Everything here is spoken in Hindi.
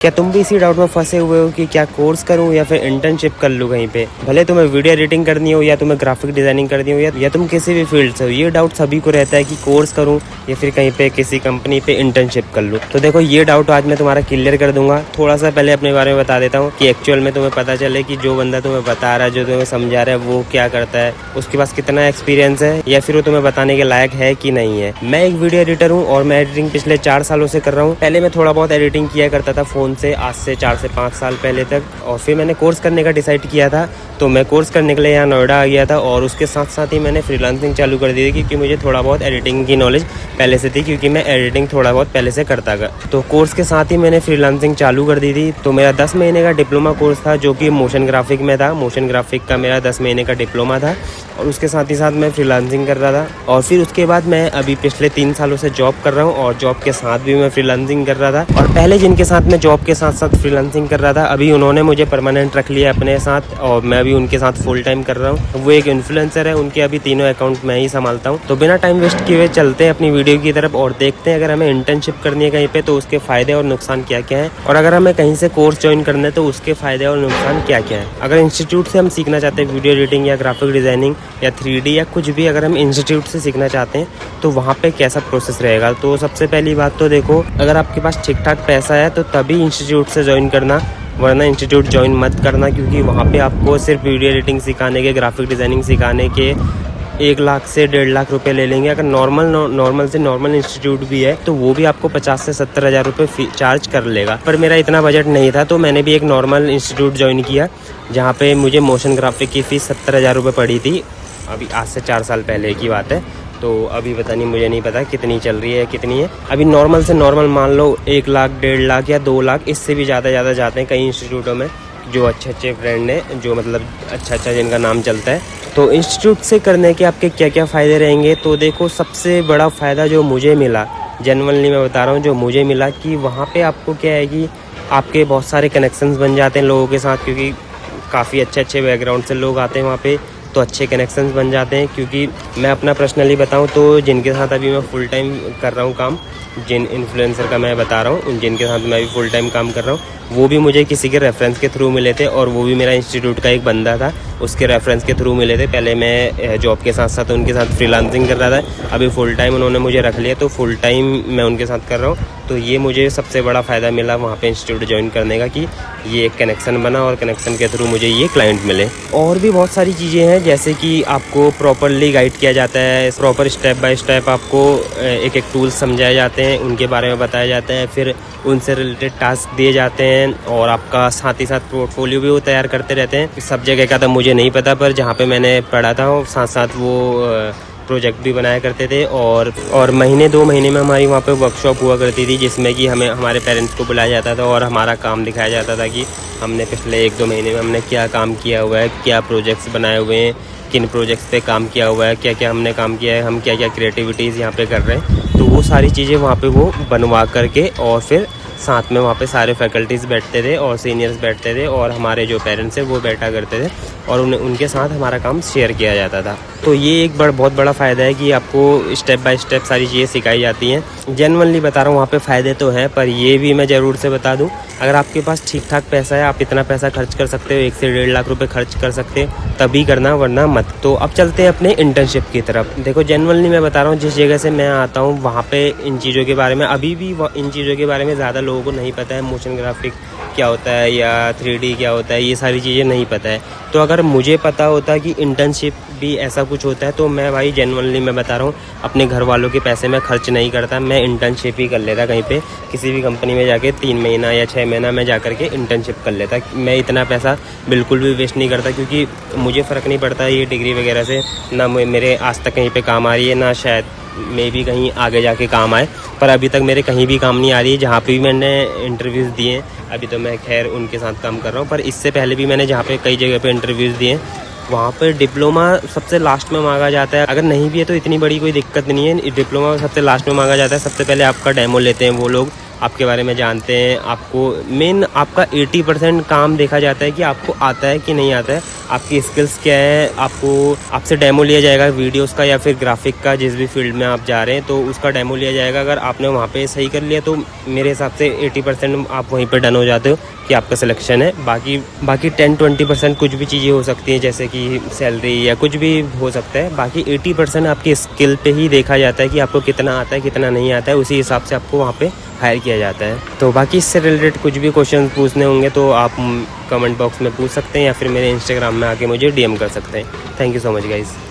क्या तुम भी इसी डाउट में फंसे हुए हो कि क्या कोर्स करूं या फिर इंटर्नशिप कर लूं कहीं पे? भले तुम्हें वीडियो एडिटिंग करनी हो या तुम्हें ग्राफिक डिजाइनिंग करनी हो या तुम किसी भी फील्ड से हो, ये डाउट सभी को रहता है कि कोर्स करूं या फिर कहीं पे किसी कंपनी पे इंटर्नशिप कर लूं। तो देखो, ये डाउट आज मैं तुम्हारा क्लियर कर दूंगा। थोड़ा सा पहले अपने बारे में बता देता हूँ कि एक्चुअल में तुम्हें पता चले कि जो बंदा तुम्हें बता रहा है, जो तुम्हें समझा रहा है, वो क्या करता है, उसके पास कितना एक्सपीरियंस है या फिर वो तुम्हें बताने के लायक है कि नहीं है। मैं एक वीडियो एडिटर हूँ और मैं एडिटिंग पिछले 4 सालों से कर रहा हूँ। पहले मैं थोड़ा बहुत एडिटिंग किया करता था फोन से, आज से 4 से 5 साल पहले तक। और फिर मैंने कोर्स करने का डिसाइड किया था, तो मैं कोर्स करने के लिए यहाँ नोएडा आ गया था और उसके साथ साथ ही मैंने फ्रीलांसिंग चालू कर दी थी क्योंकि मुझे थोड़ा बहुत एडिटिंग की नॉलेज पहले से थी, क्योंकि मैं एडिटिंग थोड़ा बहुत पहले से करता था। तो कोर्स के साथ ही मैंने फ्रीलांसिंग चालू कर दी थी। तो मेरा 10 महीने का डिप्लोमा कोर्स था जो कि मोशन ग्राफिक में था। मोशन ग्राफिक का मेरा 10 महीने का डिप्लोमा था और उसके साथ ही साथ मैं फ्रीलांसिंग कर रहा था। और फिर उसके बाद मैं अभी पिछले 3 सालों से जॉब कर रहा हूँ और जॉब के साथ भी मैं फ्रीलांसिंग कर रहा था। और पहले जिनके साथ मैं जॉब के साथ साथ फ्रीलांसिंग कर रहा था, अभी उन्होंने मुझे परमानेंट रख लिया अपने साथ और मैं भी उनके साथ फुल टाइम कर रहा हूँ। वो एक इन्फ्लुएंसर है, उनके अभी तीनों अकाउंट मैं ही संभालता हूँ। तो बिना टाइम वेस्ट किए हुए चलते हैं अपनी वीडियो की तरफ और देखते हैं अगर हमें इंटर्नशिप करनी है कहीं पे तो उसके फायदे और नुकसान क्या क्या है, और अगर हमें कहीं से कोर्स ज्वाइन करना है तो उसके फायदे और नुकसान क्या क्या है। अगर इंस्टीट्यूट से हम सीखना चाहते हैं वीडियो एडिटिंग या ग्राफिक डिजाइनिंग या 3D या कुछ भी, अगर हम इंस्टीट्यूट से सीखना चाहते हैं तो वहाँ पे कैसा प्रोसेस रहेगा। तो सबसे पहली बात तो देखो, अगर आपके पास ठीक ठाक पैसा है तो तभी इंस्टीट्यूट से ज्वाइन करना, वरना इंस्टीट्यूट ज्वाइन मत करना, क्योंकि वहाँ पे आपको सिर्फ वीडियो एडिटिंग सिखाने के, ग्राफिक डिज़ाइनिंग सिखाने के 1 लाख से 1.5 लाख रुपए ले लेंगे। अगर नॉर्मल इंस्टीट्यूट भी है तो वो भी आपको 50 से 70 हज़ार रुपये चार्ज कर लेगा। पर मेरा इतना बजट नहीं था तो मैंने भी एक नॉर्मल इंस्टीट्यूट ज्वाइन किया जहाँ पे मुझे मोशन ग्राफिक की फ़ीस 70 हज़ार रुपये पड़ी थी। अभी आज से 4 साल पहले की बात है, तो अभी पता नहीं, मुझे नहीं पता कितनी चल रही है कितनी है। अभी नॉर्मल से नॉर्मल मान लो 1 लाख, 1.5 लाख या 2 लाख, इससे भी ज़्यादा जाते हैं कई इंस्टीट्यूटों में जो अच्छे ब्रांड हैं, जो मतलब अच्छा जिनका नाम चलता है। तो इंस्टीट्यूट से करने के आपके क्या क्या फ़ायदे रहेंगे, तो देखो, सबसे बड़ा फ़ायदा जो मुझे मिला, जेन्युइनली मैं बता रहा हूँ, जो मुझे मिला कि वहाँ पे आपको क्या है कि आपके बहुत सारे कनेक्शंस बन जाते हैं लोगों के साथ, क्योंकि काफ़ी अच्छे बैकग्राउंड से लोग आते हैं वहाँ पे, तो अच्छे कनेक्शंस बन जाते हैं। क्योंकि मैं अपना पर्सनली बताऊं तो जिनके साथ अभी मैं फुल टाइम कर रहा हूं काम, जिन इन्फ्लुएंसर का मैं बता रहा हूं, जिनके साथ मैं अभी फुल टाइम काम कर रहा हूं, वो भी मुझे किसी के रेफरेंस के थ्रू मिले थे और वो भी मेरा इंस्टीट्यूट का एक बंदा था, उसके रेफरेंस के थ्रू मिले थे। पहले मैं जॉब के साथ साथ उनके साथ फ्रीलांसिंग कर रहा था, अभी फुल टाइम उन्होंने मुझे रख लिया तो फुल टाइम मैं उनके साथ कर रहा हूँ। तो ये मुझे सबसे बड़ा फ़ायदा मिला वहाँ पे इंस्टीट्यूट ज्वाइन करने का कि ये एक कनेक्शन बना और कनेक्शन के थ्रू मुझे ये क्लाइंट मिले। और भी बहुत सारी चीज़ें हैं, जैसे कि आपको प्रॉपरली गाइड किया जाता है, प्रॉपर स्टेप बाय स्टेप आपको एक टूल्स समझाए जाते हैं, उनके बारे में बताया जाता है, फिर उनसे रिलेटेड टास्क दिए जाते हैं और आपका साथ ही साथ पोर्टफोलियो भी वो तैयार करते रहते हैं। सब जगह का तो मुझे नहीं पता, पर जहाँ पे मैंने पढ़ा था साथ साथ वो प्रोजेक्ट भी बनाया करते थे। और महीने 2 महीने में हमारी वहाँ पे वर्कशॉप हुआ करती थी, जिसमें कि हमें हमारे पेरेंट्स को बुलाया जाता था और हमारा काम दिखाया जाता था कि हमने पिछले 1-2 महीने में हमने क्या काम किया हुआ है, क्या प्रोजेक्ट्स बनाए हुए हैं, किन प्रोजेक्ट्स पे काम किया हुआ है, क्या क्या हमने काम किया है, हम क्या क्या क्रिएटिविटीज़ यहाँ पे कर रहे हैं। तो वो सारी चीज़ें वहाँ पे वो बनवा करके और फिर साथ में वहाँ पे सारे फैकल्टीज़ बैठते थे और सीनियर्स बैठते थे और हमारे जो पेरेंट्स हैं वो बैठा करते थे और उनके साथ हमारा काम शेयर किया जाता था। तो ये एक बहुत बड़ा फ़ायदा है कि आपको स्टेप बाय स्टेप सारी चीज़ें सिखाई जाती हैं। जेन्युइनली बता रहा हूँ, वहाँ पे फ़ायदे तो हैं, पर ये भी मैं ज़रूर से बता दूँ, अगर आपके पास ठीक ठाक पैसा है, आप इतना पैसा खर्च कर सकते हो, 1 से 1.5 लाख रुपए खर्च कर सकते हो, तभी करना, वरना मत। तो अब चलते हैं अपने इंटर्नशिप की तरफ। देखो, जेन्युइनली मैं बता रहा हूँ, जिस जगह से मैं आता हूँ वहाँ पे इन चीज़ों के बारे में अभी भी इन चीज़ों के बारे में ज़्यादा लोगों को नहीं पता है। मोशन ग्राफिक क्या होता है या 3D क्या होता है, ये सारी चीज़ें नहीं पता है। तो अगर मुझे पता होता कि इंटर्नशिप भी ऐसा कुछ होता है तो मैं, भाई जेन्युइनली मैं बता रहा हूँ, अपने घर वालों के पैसे मैं खर्च नहीं करता, मैं इंटर्नशिप ही कर लेता कहीं पे, किसी भी कंपनी में जाके 3 महीना या 6 महीना में जा करके इंटर्नशिप कर लेता। मैं इतना पैसा बिल्कुल भी वेस्ट नहीं करता, क्योंकि मुझे फ़र्क नहीं पड़ता ये डिग्री वगैरह से, ना मेरे आज तक कहीं पे काम आ रही है, ना शायद मे भी कहीं आगे जाके काम आए, पर अभी तक मेरे कहीं भी काम नहीं आ रही है। जहाँ पे भी मैंने इंटरव्यूज़ दिए हैं, अभी तो मैं खैर उनके साथ काम कर रहा हूँ, पर इससे पहले भी मैंने जहाँ पे कई जगह पे इंटरव्यूज़ दिए हैं, वहाँ पर डिप्लोमा सबसे लास्ट में मांगा जाता है। अगर नहीं भी है तो इतनी बड़ी कोई दिक्कत नहीं है, डिप्लोमा सबसे लास्ट में मांगा जाता है। सबसे पहले आपका डेमो लेते हैं वो लोग, आपके बारे में जानते हैं। आपको मेन आपका 80% काम देखा जाता है कि आपको आता है कि नहीं आता है, आपकी स्किल्स क्या है। आपसे डेमो लिया जाएगा वीडियोस का या फिर ग्राफिक का, जिस भी फील्ड में आप जा रहे हैं तो उसका डेमो लिया जाएगा। अगर आपने वहाँ पे सही कर लिया तो मेरे हिसाब से 80% आप वहीं पे डन हो जाते हो कि आपका सिलेक्शन है। बाकी 10-20% कुछ भी चीज़ें हो सकती हैं, जैसे कि सैलरी या कुछ भी हो सकता है। बाकी 80% आपकी स्किल पे ही देखा जाता है कि आपको कितना आता है कितना नहीं आता है, उसी हिसाब से आपको वहाँ पे हायर किया जाता है। तो बाकी इससे रिलेटेड कुछ भी क्वेश्चन पूछने होंगे तो आप कमेंट बॉक्स में पूछ सकते हैं या फिर मेरे इंस्टाग्राम में आके मुझे DM कर सकते हैं। Thank you so much guys.